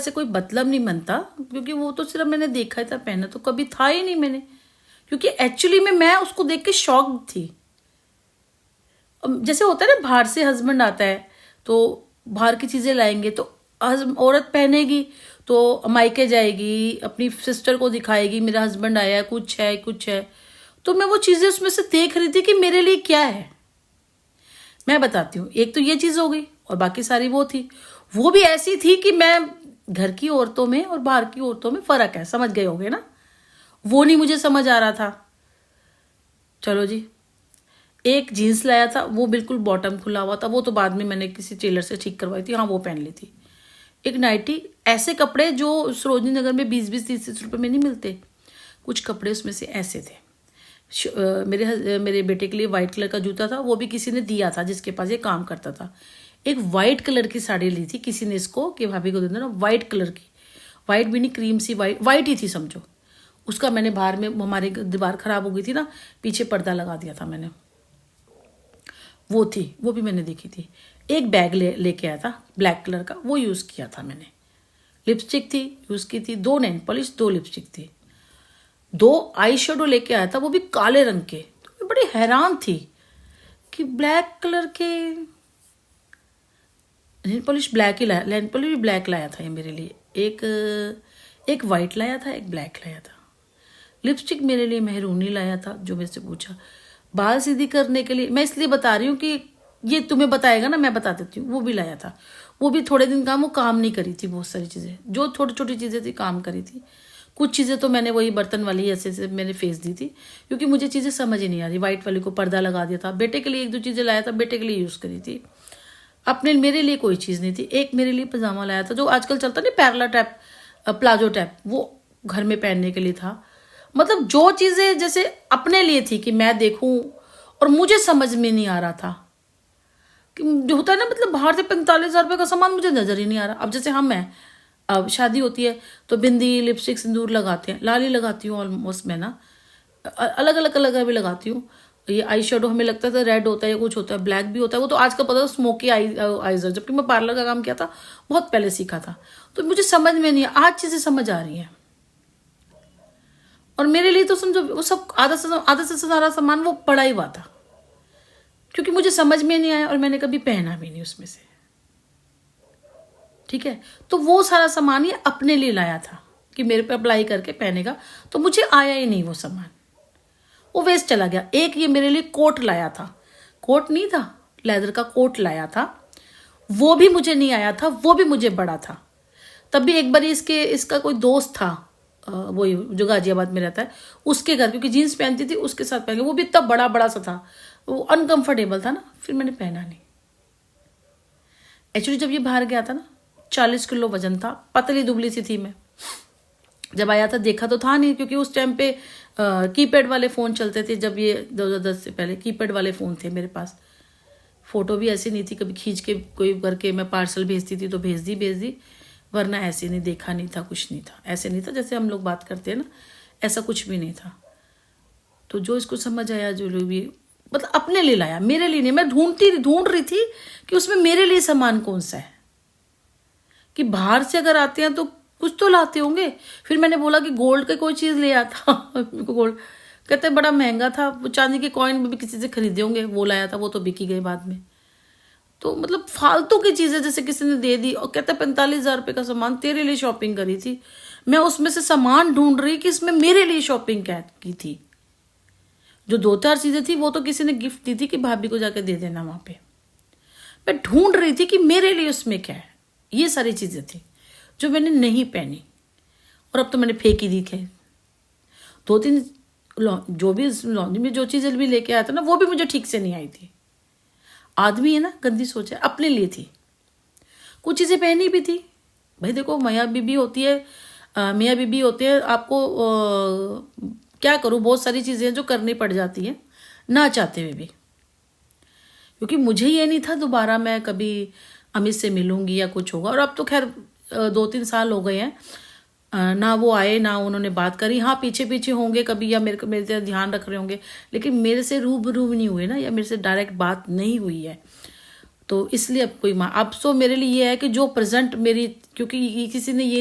से कोई मतलब नहीं बनता, क्योंकि वो तो सिर्फ मैंने देखा ही था, पहना तो कभी था ही नहीं मैंने, क्योंकि एक्चुअली में मैं उसको देख के शॉक्ड थी। जैसे होता है ना, बाहर से हस्बैंड आता है तो बाहर की चीजें लाएंगे तो औरत पहनेगी तो मायके जाएगी, अपनी सिस्टर को दिखाएगी मेरा हस्बैंड आया, कुछ है कुछ है। तो मैं वो चीजें उसमें से देख रही थी कि मेरे लिए क्या है। मैं बताती हूँ, एक तो ये चीज हो गई, और बाकी सारी वो थी। वो भी ऐसी थी कि मैं, घर की औरतों में और बाहर की औरतों में फर्क है, समझ गए होगे ना। वो नहीं मुझे समझ आ रहा था। चलो जी, एक जीन्स लाया था, वो बिल्कुल बॉटम खुला हुआ था, वो तो बाद में मैंने किसी टेलर से ठीक करवाई थी, हाँ वो पहन ली थी। एक नाइटी, ऐसे कपड़े जो सरोजनी नगर में 20-20 30-30 रुपए में नहीं मिलते, कुछ कपड़े उसमें से ऐसे थे। मेरे बेटे के लिए वाइट कलर का जूता था, वो भी किसी ने दिया था जिसके पास ये काम करता था। एक वाइट कलर की साड़ी ली थी किसी ने इसको, कि भाभी को दे देना, वाइट कलर की, वाइट भी नहीं, क्रीम सी वाइट, वाइट ही थी समझो। उसका मैंने बाहर में, हमारी दीवार खराब हो गई थी ना, पीछे पर्दा लगा दिया था मैंने, वो थी, वो भी मैंने देखी थी। एक बैग लेके आया था ब्लैक कलर का, वो यूज किया था मैंने। लिपस्टिक थी, यूज की थी, 2 नेल पॉलिश, 2 लिपस्टिक थी, 2 आई शेडो लेके आया था, वो भी काले रंग के। तो मैं बड़ी हैरान थी कि ब्लैक कलर के नेल पॉलिश, ब्लैक ही लाया, नेल पॉलिश भी ब्लैक लाया था ये मेरे लिए। एक वाइट लाया था, एक ब्लैक लाया था। लिपस्टिक मेरे लिए मेहरूनी लाया था, जो मेरे से पूछा। बाल सीधी करने के लिए, मैं इसलिए बता रही हूँ कि ये तुम्हें बताएगा ना, मैं बता देती हूँ, वो भी लाया था। वो भी थोड़े दिन काम, वो काम नहीं करी थी, बहुत सारी चीजें जो छोटी छोटी चीजें थी काम करी थी। कुछ चीजें तो मैंने वही बर्तन वाली ऐसे ऐसे मैंने फेस दी थी, क्योंकि मुझे चीजें समझ ही नहीं आ रही। व्हाइट वाली को पर्दा लगा दिया था, बेटे के लिए 1-2 चीजें लाया था, बेटे के लिए यूज करी थी, अपने मेरे लिए कोई चीज नहीं थी। एक मेरे लिए पजामा लाया था जो आजकल चलता नहीं, पैरला टैप, प्लाजो टैप, वो घर में पहनने के लिए था। मतलब जो चीजें जैसे अपने लिए थी कि मैं देखूं, और मुझे समझ में नहीं आ रहा था कि जो होता है ना, मतलब बाहर से 45,000 रुपए का सामान मुझे नजर ही नहीं आ रहा। अब जैसे हम हैं, अब शादी होती है तो बिंदी, लिपस्टिक, सिंदूर लगाते हैं, लाली लगाती हूँ ऑलमोस्ट मैं ना, अलग अलग कलर भी लगाती हूँ। ये आई शेडो हमें लगता था रेड होता है या कुछ होता है, ब्लैक भी होता है, वो तो आज का पता था, स्मोकी आइजर, जबकि मैं पार्लर का काम किया था, बहुत पहले सीखा था। तो मुझे समझ में नहीं, आज चीजें समझ आ रही हैं। और मेरे लिए तो समझो वो सब आधा से सारा सामान वो पड़ा ही हुआ था, क्योंकि मुझे समझ में नहीं आया और मैंने कभी पहना भी नहीं उसमें से। ठीक है, तो वो सारा सामान ये अपने लिए लाया था कि मेरे पे अप्लाई करके पहनेगा, तो मुझे आया ही नहीं वो सामान, वो वेस्ट चला गया। एक ये मेरे लिए कोट लाया था, कोट नहीं था, लेदर का कोट लाया था, वो भी मुझे नहीं आया था, वो भी मुझे बड़ा था। तब भी एक बार इसका कोई दोस्त था, वो जो गाजियाबाद में रहता है, उसके घर, क्योंकि जीन्स पहनती थी उसके साथ पहन, वो भी इतना बड़ा बड़ा सा था, वो अनकंफर्टेबल था ना, फिर मैंने पहना नहीं। एक्चुअली जब ये बाहर गया था ना, 40 किलो वजन था, पतली दुबली सी थी मैं। जब आया था देखा तो था नहीं, क्योंकि उस टाइम पे कीपैड वाले फोन चलते थे, जब ये 2010 से पहले कीपैड वाले फोन थे मेरे पास। फोटो भी ऐसी नहीं थी, कभी खींच के कोई करके मैं पार्सल भेजती थी तो भेज दी, वरना ऐसे नहीं, देखा नहीं था, कुछ नहीं था, ऐसे नहीं था जैसे हम लोग बात करते हैं ना, ऐसा कुछ भी नहीं था। तो जो इसको समझ आया, जो लोग भी, मतलब अपने लिए लाया, मेरे लिए नहीं। मैं ढूंढ रही थी कि उसमें मेरे लिए सामान कौन सा है, कि बाहर से अगर आते हैं तो कुछ तो लाते होंगे। फिर मैंने बोला कि गोल्ड का कोई चीज ले आता गोल्ड, कहते बड़ा महंगा था, वो चांदी के कॉइन भी किसी से खरीदे होंगे, वो लाया था, वो तो बिकी गए बाद में। तो मतलब फालतू की चीजें जैसे किसी ने दे दी, और कहता 45,000 रुपए का सामान तेरे लिए शॉपिंग करी थी। मैं उसमें से सामान ढूंढ रही कि इसमें मेरे लिए शॉपिंग क्या की थी। जो 2-4 चीजें थी वो तो किसी ने गिफ्ट दी थी कि भाभी को जाके दे देना वहां पे। मैं ढूंढ रही थी कि मेरे लिए उसमें क्या है। ये सारी चीजें थी जो मैंने नहीं पहनी, और अब तो मैंने फेंक ही दी। खैर 2-3 जो भी लॉन्ड्री में जो चीजें भी लेके आया था ना, वो भी मुझे ठीक से नहीं आई थी। आदमी है ना, गंदी सोच है, अपने लिए थी। कुछ चीजें पहनी भी थी, भाई देखो मियाँ बीबी होती है, मियाँ बीबी होते हैं, आपको क्या करूँ, बहुत सारी चीजें जो करनी पड़ जाती है ना चाहते हुए भी। क्योंकि मुझे ये नहीं था दोबारा मैं कभी अमित से मिलूंगी या कुछ होगा। और अब तो खैर 2-3 साल हो गए हैं, ना वो आए ना उन्होंने बात करी। हाँ पीछे पीछे होंगे कभी, या मेरे ध्यान रख रहे होंगे, लेकिन मेरे से रूबरू नहीं हुए ना, या मेरे से डायरेक्ट बात नहीं हुई है। तो इसलिए अब कोई अब सो मेरे लिए ये है कि जो प्रेजेंट मेरी, क्योंकि किसी ने ये